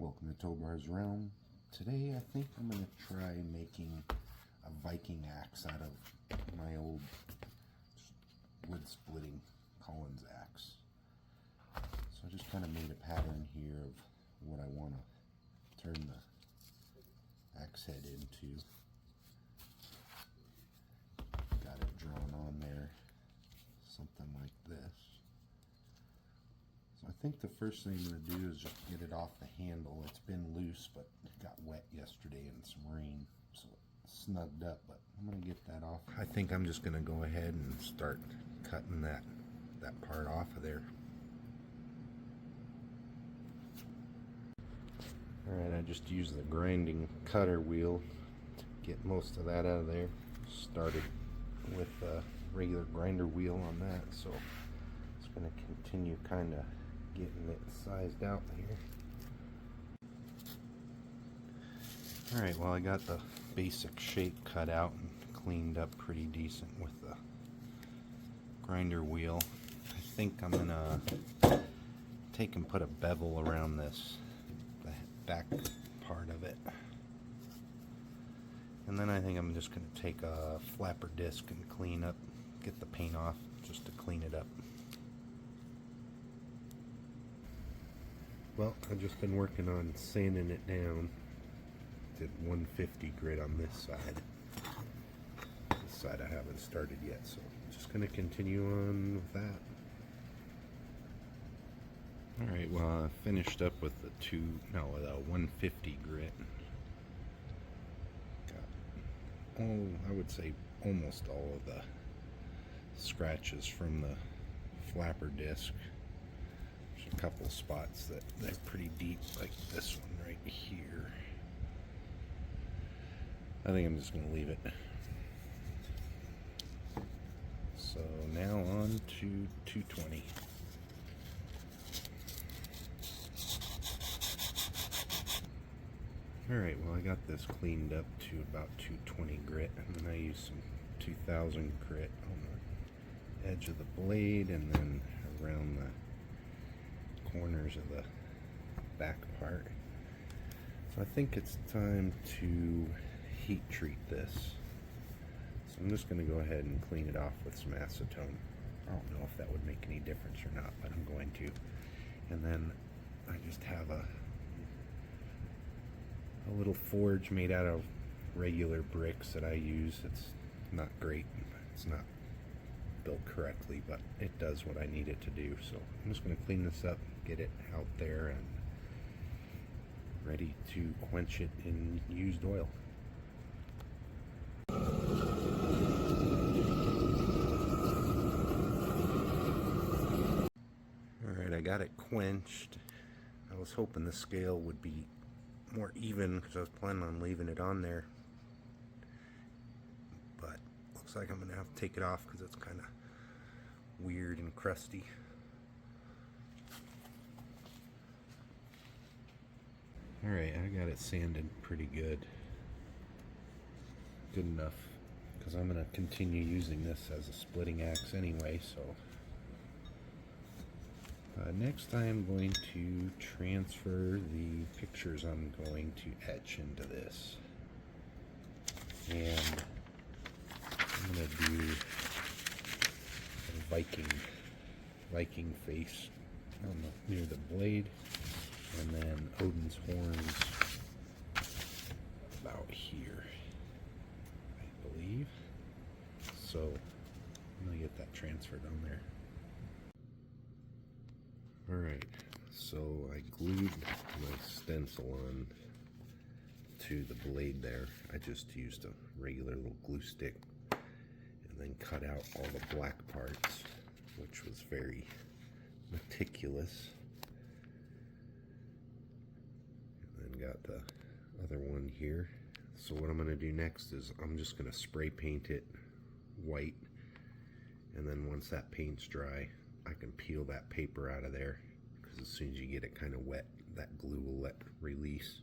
Welcome to Tobar's Realm. Today I think I'm going to try making a Viking axe out of my old wood splitting Collins axe. So I just kind of made a pattern here of what I want to turn the axe head into. Got it drawn on there, something like this. I think the first thing I'm going to do is just get it off the handle. It's been loose, but it got wet yesterday in some rain, so it's snugged up, but I'm going to get that off. I think I'm just going to go ahead and start cutting that part off of there. Alright, I just used the grinding cutter wheel to get most of that out of there. Started with a regular grinder wheel on that, so it's going to continue kind of getting it sized out here. Alright, well I got the basic shape cut out and cleaned up pretty decent with the grinder wheel. I think I'm gonna take and put a bevel around this, the back part of it. And then I think I'm just gonna take a flapper disc and clean up, get the paint off just to clean it up. Well, I've just been working on sanding it down. Did 150 grit on this side. This side I haven't started yet, so I'm just going to continue on with that. Alright, well I finished up with the 150 grit. Got, I would say almost all of the scratches from the flapper disc. A couple spots that they're pretty deep, like this one right here. I think I'm just going to leave it. So now on to 220. Alright, well I got this cleaned up to about 220 grit, and then I used some 2000 grit on the edge of the blade and then around the corners of the back part. So I think it's time to heat treat this. So I'm just going to go ahead and clean it off with some acetone. I don't know if that would make any difference or not, but I'm going to. And then I just have a little forge made out of regular bricks that I use. It's not great. It's not built correctly, but it does what I need it to do. So I'm just going to clean this up, get it out there, and ready to quench it in used oil. Alright, I got it quenched. I was hoping the scale would be more even because I was planning on leaving it on there, but looks like I'm going to have to take it off because it's kind of weird and crusty. Alright, I got it sanded pretty good. Good enough, because I'm going to continue using this as a splitting axe anyway, so next I'm going to transfer the pictures I'm going to etch into this. And I'm going to do a Viking face near the blade, and then Odin's horns about here, I believe. So I'm going to get that transferred on there. Alright, so I glued my stencil on to the blade there. I just used a regular little glue stick and then cut out all the black parts, which was very meticulous. And then got the other one here. So what I'm going to do next is I'm just going to spray paint it white, and then once that paint's dry I can peel that paper out of there, because as soon as you get it kind of wet, that glue will release.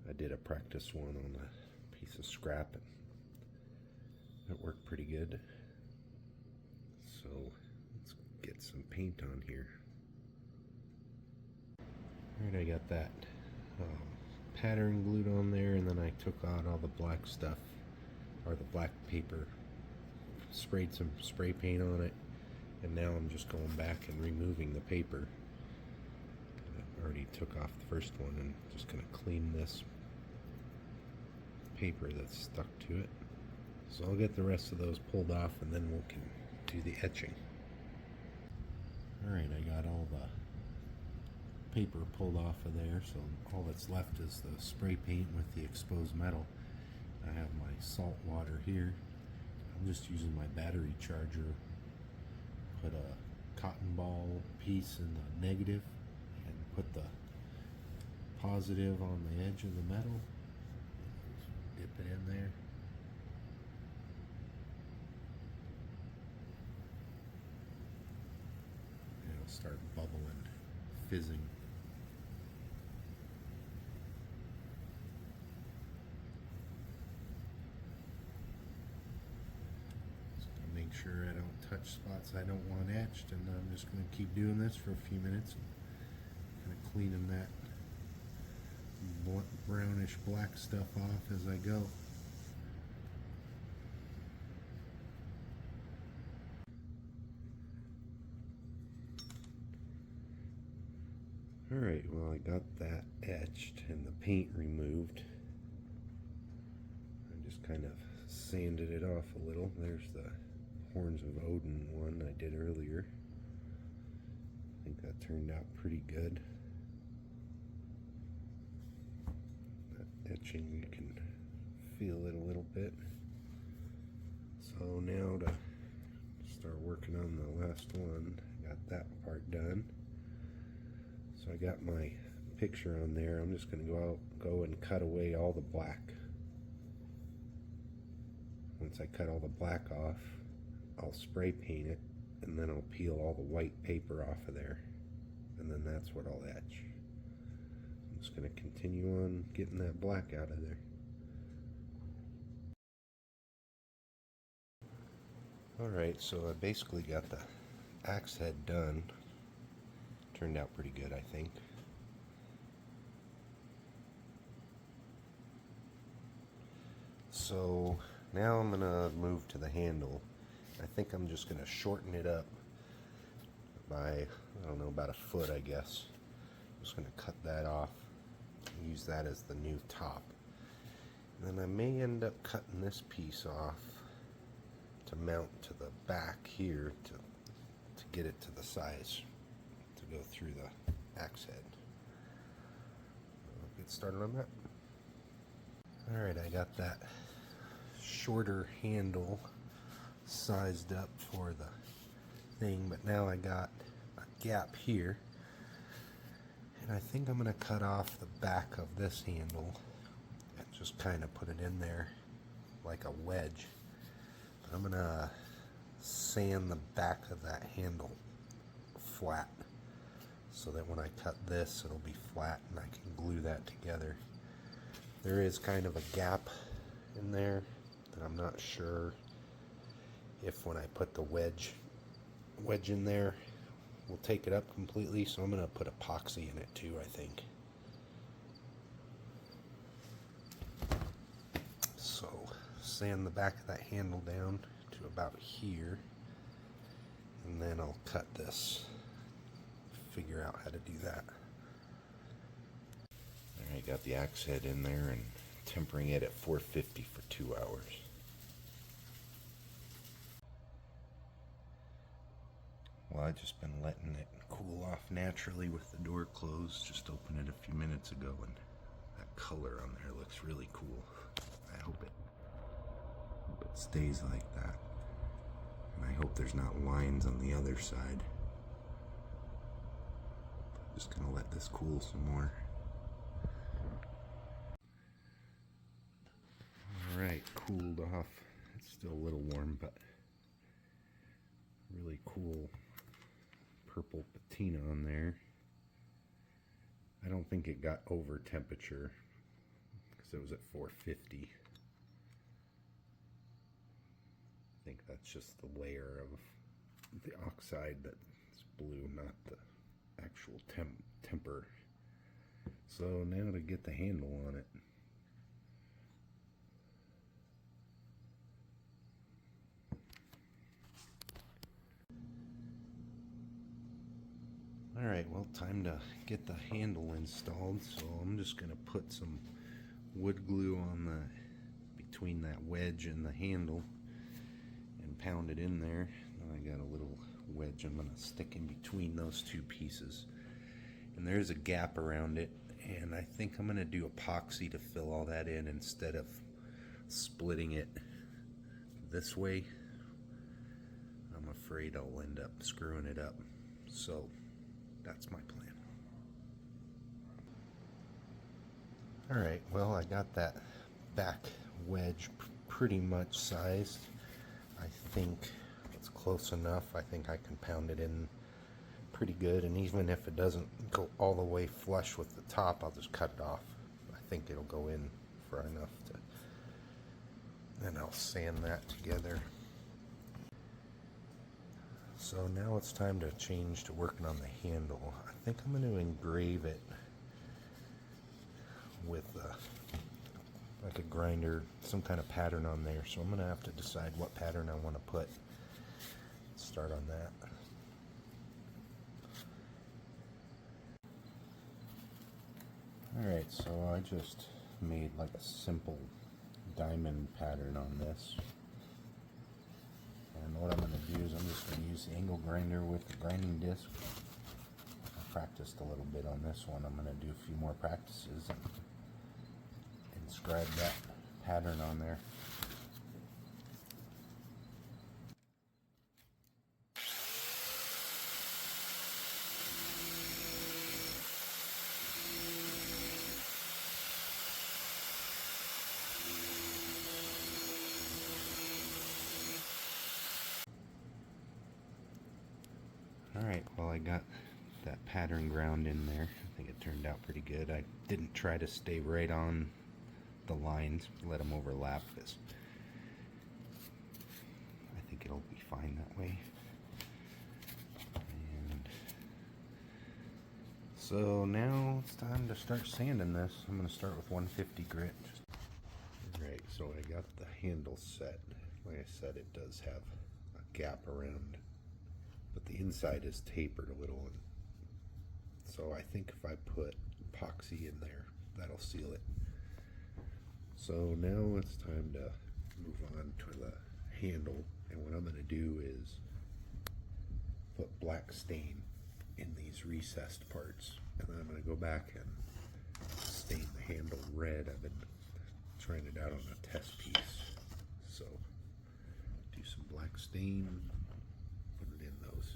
I did a practice one on a piece of scrap and it worked pretty good. So let's get some paint on here. Alright, I got that pattern glued on there, and then I took out all the black stuff, or the black paper, sprayed some spray paint on it, and now I'm just going back and removing the paper. I already took off the first one and just going to clean this paper that's stuck to it. So I'll get the rest of those pulled off, and then we can do the etching. Alright, I got all the paper pulled off of there, so all that's left is the spray paint with the exposed metal. I have my salt water here. I'm just using my battery charger. Put a cotton ball piece in the negative and put the positive on the edge of the metal. Dip it in there. And it'll start bubbling, fizzing. Make sure I don't touch spots I don't want etched, and I'm just going to keep doing this for a few minutes, and kind of cleaning that brownish black stuff off as I go. Alright, well, I got that etched and the paint removed. I just kind of sanded it off a little. There's the Horns of Odin one I did earlier. I think that turned out pretty good. That etching, you can feel it a little bit. So now to start working on the last one, got that part done. So I got my picture on there. I'm just going to go and cut away all the black. Once I cut all the black off, I'll spray paint it, and then I'll peel all the white paper off of there, and then that's what I'll etch. I'm just going to continue on getting that black out of there. Alright, so I basically got the axe head done. Turned out pretty good, I think. So now I'm going to move to the handle. I think I'm just going to shorten it up by, I don't know, about a foot, I guess. I'm just going to cut that off, use that as the new top. And then I may end up cutting this piece off to mount to the back here to get it to the size to go through the axe head. I'll get started on that. Alright, I got that shorter handle sized up for the thing, but now I got a gap here, and I think I'm going to cut off the back of this handle and just kind of put it in there like a wedge. But I'm going to sand the back of that handle flat so that when I cut this, it'll be flat and I can glue that together. There is kind of a gap in there that I'm not sure if when I put the wedge in there we'll take it up completely, so I'm going to put epoxy in it too, I think. So sand the back of that handle down to about here, and then I'll cut this, figure out how to do that. Alright, got the axe head in there and tempering it at 450 for 2 hours. Well, I've just been letting it cool off naturally with the door closed. Just opened it a few minutes ago, and that color on there looks really cool. I hope it stays like that. And I hope there's not lines on the other side. Just gonna let this cool some more. Alright, cooled off. It's still a little warm, but really cool purple patina on there. I don't think it got over temperature because it was at 450. I think that's just the layer of the oxide that's blue, not the actual temper. So now to get the handle on it. Alright, well, time to get the handle installed. So I'm just going to put some wood glue on between that wedge and the handle and pound it in there. Now I got a little wedge I'm going to stick in between those two pieces. And there's a gap around it, and I think I'm going to do epoxy to fill all that in instead of splitting it this way. I'm afraid I'll end up screwing it up. So that's my plan. Alright, well, I got that back wedge pretty much sized. I think it's close enough. I think I can pound it in pretty good, and even if it doesn't go all the way flush with the top, I'll just cut it off. I think it'll go in for enough to, then I'll sand that together. So now it's time to change to working on the handle. I think I'm going to engrave it with like a grinder, some kind of pattern on there. So I'm going to have to decide what pattern I want to put. Start on that. Alright, so I just made like a simple diamond pattern on this. And what I'm going to do is I'm just going to use the angle grinder with the grinding disc. I practiced a little bit on this one. I'm going to do a few more practices and inscribe that pattern on there. Alright, well, I got that pattern ground in there. I think it turned out pretty good. I didn't try to stay right on the lines, let them overlap this. I think it'll be fine that way. And so now it's time to start sanding this. I'm going to start with 150 grit. Alright, so I got the handle set. Like I said, it does have a gap around, but the inside is tapered a little, and so I think if I put epoxy in there, that'll seal it. So now it's time to move on to the handle, and what I'm going to do is put black stain in these recessed parts, and then I'm going to go back and stain the handle red. I've been trying it out on a test piece, so do some black stain, put it in those.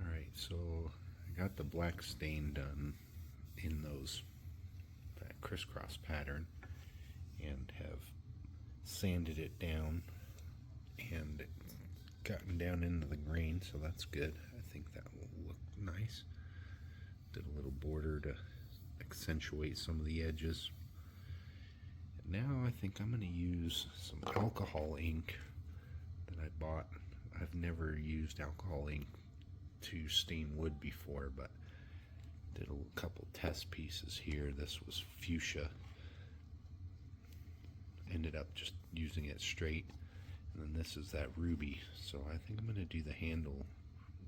Alright, so I got the black stain done in that crisscross pattern, and have sanded it down and gotten down into the grain, so that's good. I think that will look nice. Did a little border to accentuate some of the edges. And now I think I'm going to use some alcohol ink that I bought. I've never used alcohol ink to stain wood before, but did a couple test pieces here. This was fuchsia. Ended up just using it straight. And then this is that ruby. So I think I'm going to do the handle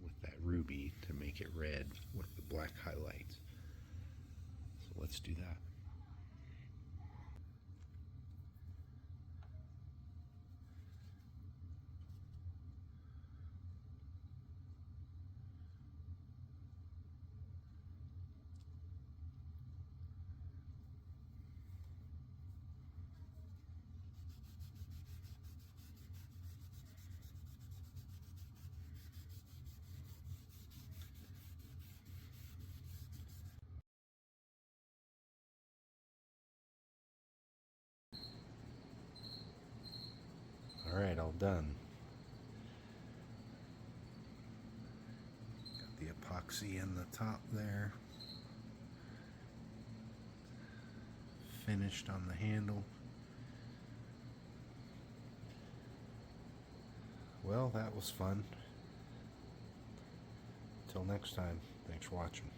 with that ruby to make it red with the black highlights. So let's do that. Alright, all done. epoxy in the top there. Finished on the handle. Well, that was fun. Till next time, thanks for watching.